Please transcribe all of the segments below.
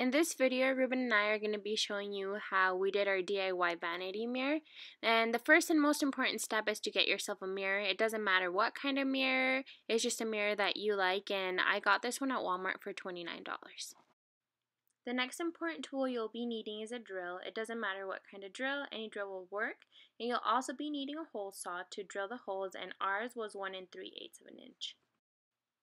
In this video, Ruben and I are going to be showing you how we did our DIY vanity mirror. And the first and most important step is to get yourself a mirror. It doesn't matter what kind of mirror, it's just a mirror that you like, and I got this one at Walmart for $29. The next important tool you'll be needing is a drill. It doesn't matter what kind of drill, any drill will work. And you'll also be needing a hole saw to drill the holes, and ours was 1 3/8 of an inch.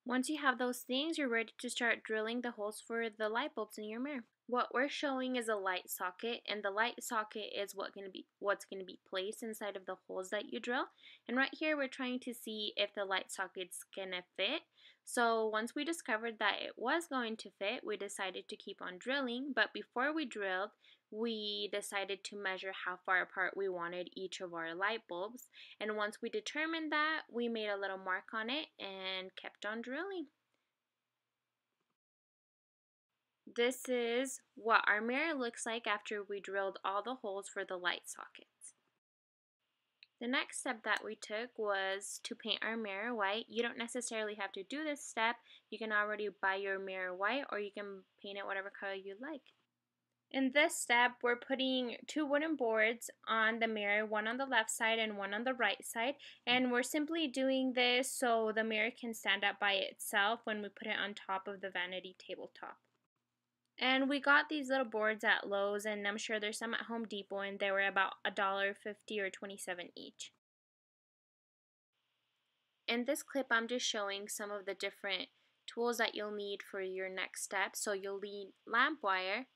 Once you have those things, you're ready to start drilling the holes for the light bulbs in your mirror. What we're showing is a light socket, and the light socket is what's going to be placed inside of the holes that you drill. And right here we're trying to see if the light socket's going to fit. So once we discovered that it was going to fit, we decided to keep on drilling, but before we drilled, we decided to measure how far apart we wanted each of our light bulbs. And once we determined that, we made a little mark on it and kept on drilling. This is what our mirror looks like after we drilled all the holes for the light sockets. The next step that we took was to paint our mirror white. You don't necessarily have to do this step. You can already buy your mirror white, or you can paint it whatever color you like. In this step, we're putting 2 wooden boards on the mirror, one on the left side and one on the right side, and we're simply doing this so the mirror can stand up by itself when we put it on top of the vanity tabletop. And we got these little boards at Lowe's, and I'm sure there's some at Home Depot, and they were about $1.50 or $27 each. In this clip, I'm just showing some of the different tools that you'll need for your next step. So you'll need lamp wire,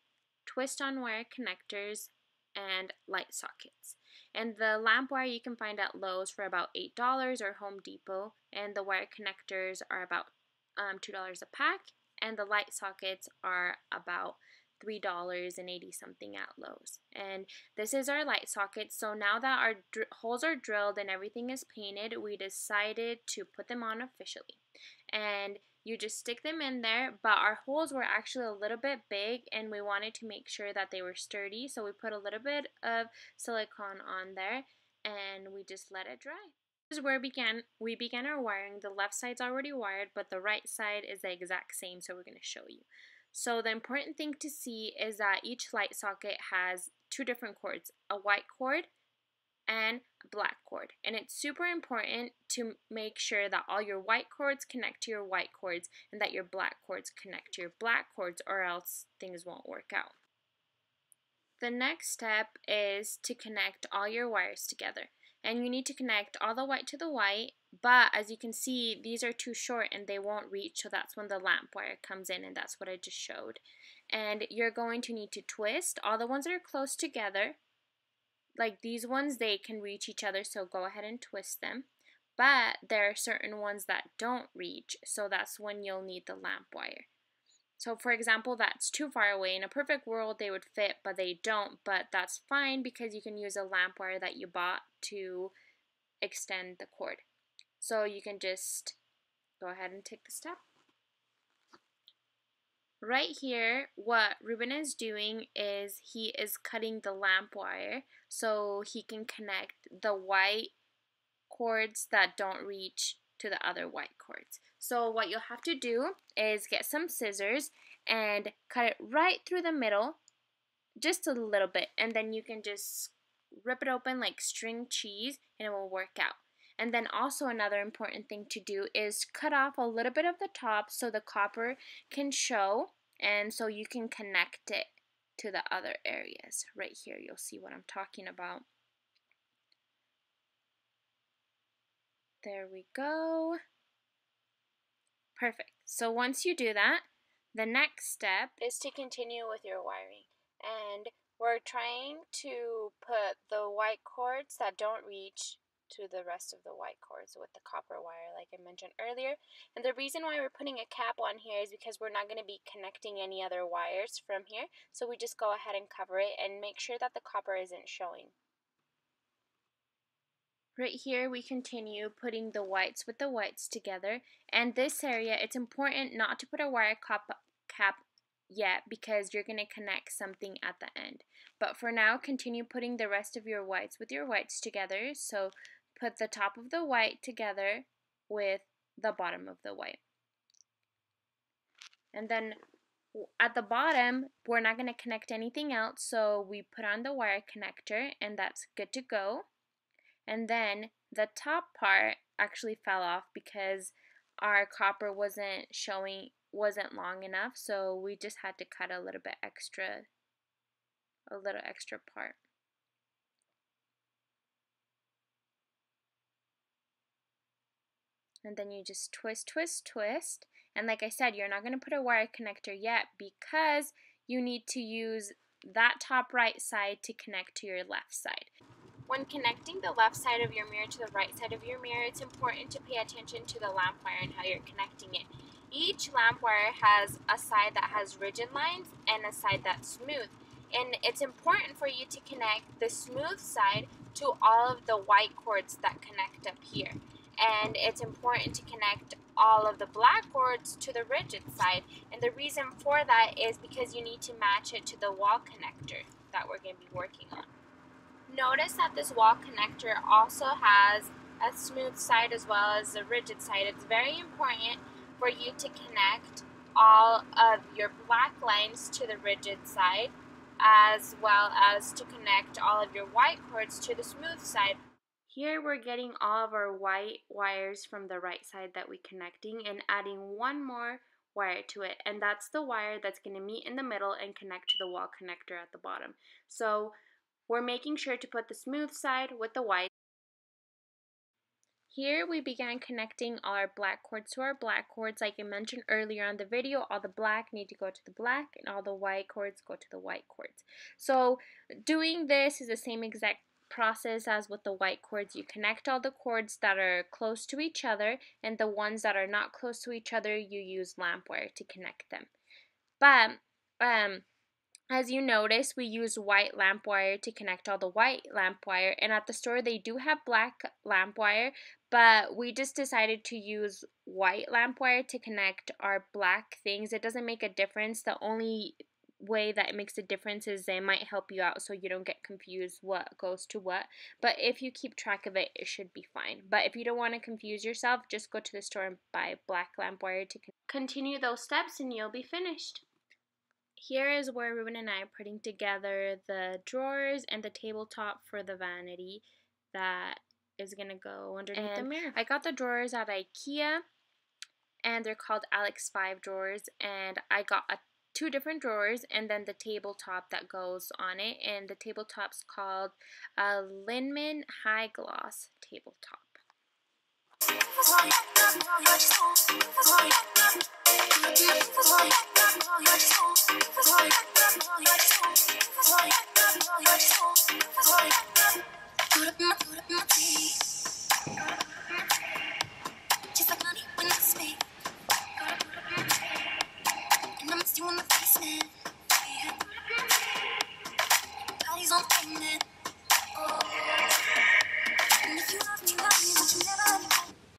twist-on wire connectors, and light sockets. And the lamp wire you can find at Lowe's for about $8 or Home Depot, and the wire connectors are about $2 a pack, and the light sockets are about $3.80 something at Lowe's. And this is our light socket. So now that our holes are drilled and everything is painted, we decided to put them on officially. And you just stick them in there, but our holes were actually a little bit big and we wanted to make sure that they were sturdy, so we put a little bit of silicone on there and we just let it dry. This is where we began our wiring. The left side's already wired, but the right side is the exact same, so we're going to show you. So the important thing to see is that each light socket has 2 different cords, a white cord and a black cord. And it's super important to make sure that all your white cords connect to your white cords and that your black cords connect to your black cords, or else things won't work out. The next step is to connect all your wires together. And you need to connect all the white to the white, but as you can see, these are too short and they won't reach, so that's when the lamp wire comes in, and that's what I just showed. And you're going to need to twist all the ones that are close together. Like these ones, they can reach each other, so go ahead and twist them. But there are certain ones that don't reach, so that's when you'll need the lamp wire. So for example, that's too far away. In a perfect world, they would fit, but they don't. But that's fine because you can use a lamp wire that you bought to extend the cord. So you can just go ahead and take the step. Right here, what Ruben is doing is he is cutting the lamp wire so he can connect the white cords that don't reach to the other white cords. So what you'll have to do is get some scissors and cut it right through the middle, just a little bit, and then you can just rip it open like string cheese and it will work out. And then also another important thing to do is cut off a little bit of the top so the copper can show, and so you can connect it to the other areas. Right here you'll see what I'm talking about. There we go. Perfect. So once you do that, the next step is to continue with your wiring. And we're trying to put the white cords that don't reach to the rest of the white cords with the copper wire, like I mentioned earlier. And the reason why we're putting a cap on here is because we're not going to be connecting any other wires from here. So we just go ahead and cover it and make sure that the copper isn't showing. Right here we continue putting the whites with the whites together, and this area, it's important not to put a wire cap yet because you're going to connect something at the end. But for now, continue putting the rest of your whites with your whites together. So put the top of the white together with the bottom of the white. And then At the bottom, we're not going to connect anything else, so we put on the wire connector, and that's good to go. And then the top part actually fell off because our copper wasn't long enough, so we just had to cut a little extra part. And then you just twist, twist, twist. And like I said, you're not going to put a wire connector yet because you need to use that top right side to connect to your left side. When connecting the left side of your mirror to the right side of your mirror, it's important to pay attention to the lamp wire and how you're connecting it. Each lamp wire has a side that has rigid lines and a side that's smooth. And it's important for you to connect the smooth side to all of the white cords that connect up here. And it's important to connect all of the black cords to the rigid side. And the reason for that is because you need to match it to the wall connector that we're going to be working on. Notice that this wall connector also has a smooth side as well as a rigid side. It's very important for you to connect all of your black lines to the rigid side as well as to connect all of your white cords to the smooth side. Here we're getting all of our white wires from the right side that we're connecting and adding one more wire to it, and that's the wire that's going to meet in the middle and connect to the wall connector at the bottom. So we're making sure to put the smooth side with the white. Here we began connecting all our black cords to our black cords. Like I mentioned earlier on the video, all the black need to go to the black and all the white cords go to the white cords. So doing this is the same exact process as with the white cords. You connect all the cords that are close to each other, and the ones that are not close to each other, you use lamp wire to connect them. But as you notice, we use white lamp wire to connect all the white lamp wire, and at the store they do have black lamp wire, but we just decided to use white lamp wire to connect our black things. It doesn't make a difference. The only way that it makes a difference is it might help you out so you don't get confused what goes to what, but if you keep track of it, it should be fine. But if you don't want to confuse yourself, just go to the store and buy black lamp wire to continue those steps and you'll be finished. Here is where Ruben and I are putting together the drawers and the tabletop for the vanity that is going to go underneath the mirror. I got the drawers at IKEA, and they're called Alex 5 drawers, and I got two different drawers and then the tabletop that goes on it, and the tabletop's called a Linman High Gloss tabletop.